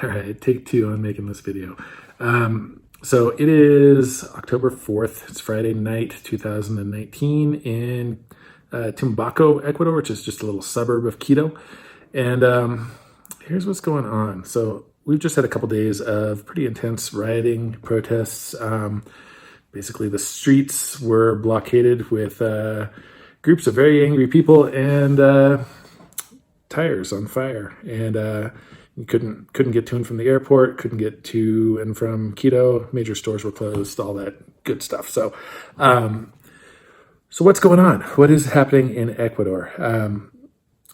All right, take two on making this video. So it is October 4th. It's Friday night, 2019 in Tumbaco, Ecuador, which is just a little suburb of Quito. And here's what's going on. So we've just had a couple days of pretty intense rioting, protests. Basically, the streets were blockaded with groups of very angry people and tires on fire. And you couldn't get to and from the airport, couldn't get to and from Quito. Major stores were closed, all that good stuff. So what's going on? What is happening in Ecuador? I'm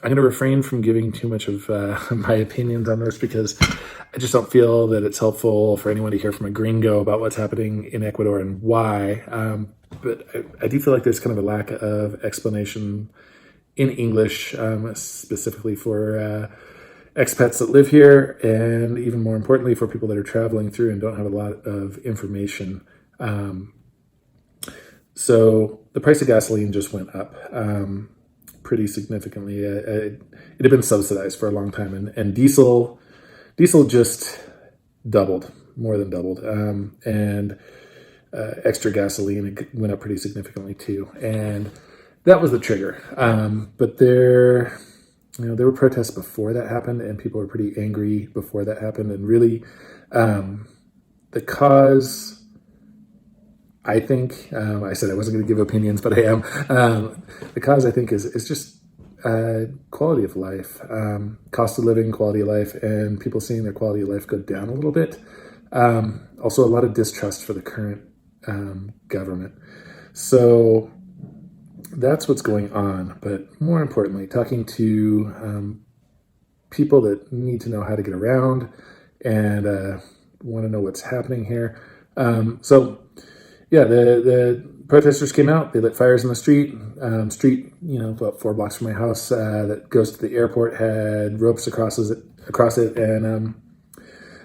going to refrain from giving too much of my opinions on this because I just don't feel that it's helpful for anyone to hear from a gringo about what's happening in Ecuador and why. But I do feel like there's kind of a lack of explanation in English, specifically for expats that live here, and even more importantly for people that are traveling through and don't have a lot of information. So the price of gasoline just went up pretty significantly. It had been subsidized for a long time, and diesel just doubled, more than doubled, and extra gasoline went up pretty significantly too, and that was the trigger. But there were protests before that happened, and people were pretty angry before that happened. And really, the cause, I think, I said I wasn't going to give opinions, but I am. The cause, I think, is just quality of life, cost of living, quality of life, and people seeing their quality of life go down a little bit. Also, a lot of distrust for the current government. So that's what's going on. But more importantly, talking to people that need to know how to get around and want to know what's happening here. The protesters came out. They lit fires in the street. About 4 blocks from my house that goes to the airport had ropes across it, and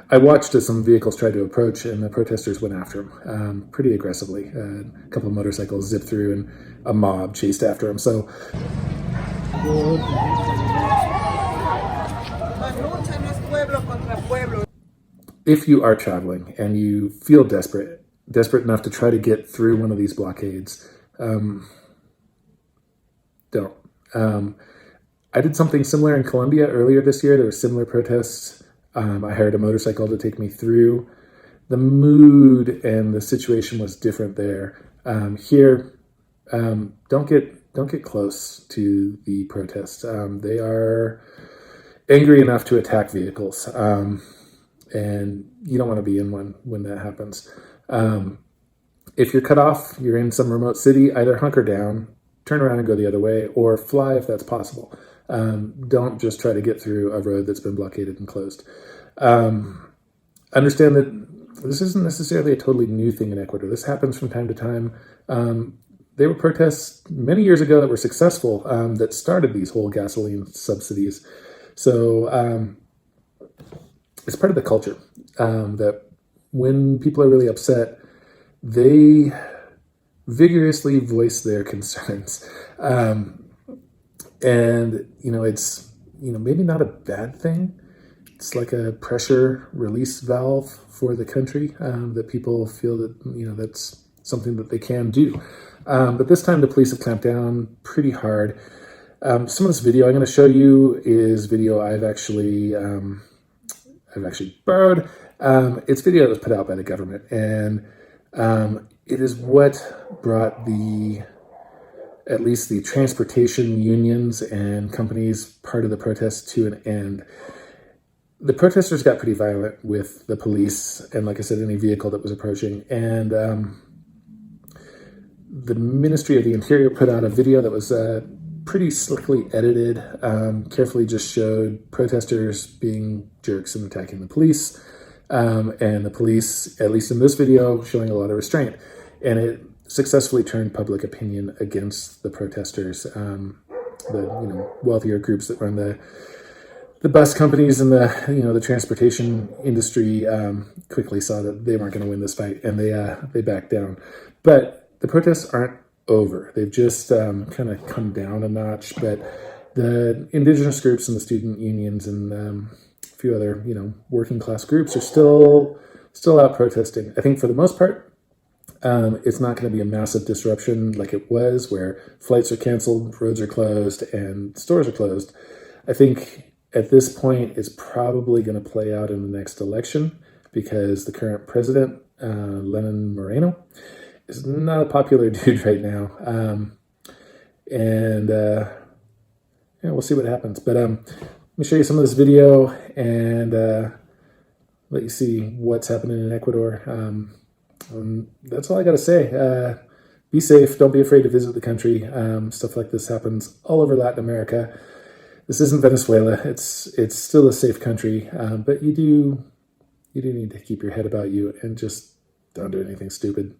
I watched as some vehicles tried to approach, and the protesters went after them pretty aggressively. A couple of motorcycles zipped through, and a mob chased after them. So if you are traveling and you feel desperate enough to try to get through one of these blockades, don't. I did something similar in Colombia earlier this year. There were similar protests. I hired a motorcycle to take me through. The mood and the situation was different there. Here, don't get close to the protests. They are angry enough to attack vehicles, and you don't want to be in one when that happens. If you're cut off, you're in some remote city, either hunker down, turn around and go the other way, or fly if that's possible. Don't just try to get through a road that's been blockaded and closed. Understand that this isn't necessarily a totally new thing in Ecuador. This happens from time to time. There were protests many years ago that were successful that started these whole gasoline subsidies. So it's part of the culture that when people are really upset, they vigorously voice their concerns. And it's maybe not a bad thing. It's like a pressure release valve for the country, that people feel that that's something that they can do. But this time the police have clamped down pretty hard. Some of this video I'm going to show you is video I've actually borrowed. It's video that was put out by the government, and it is what brought at least the transportation unions and companies part of the protest to an end. The protesters got pretty violent with the police and, like I said, any vehicle that was approaching. And the Ministry of the Interior put out a video that was pretty slickly edited, carefully just showed protesters being jerks and attacking the police. And the police, at least in this video, showing a lot of restraint. And it successfully turned public opinion against the protesters. The wealthier groups that run the bus companies and the transportation industry quickly saw that they weren't going to win this fight, and they backed down. But the protests aren't over. They've just kind of come down a notch. But the indigenous groups and the student unions and a few other, working class groups are still out protesting. I think for the most part, it's not going to be a massive disruption like it was, where flights are canceled, roads are closed, and stores are closed. I think at this point, it's probably going to play out in the next election, because the current president, Lenin Moreno, is not a popular dude right now. We'll see what happens. But let me show you some of this video and let you see what's happening in Ecuador. That's all I got to say. Be safe. Don't be afraid to visit the country. Stuff like this happens all over Latin America. This isn't Venezuela. It's still a safe country, but you do need to keep your head about you and just don't do anything stupid.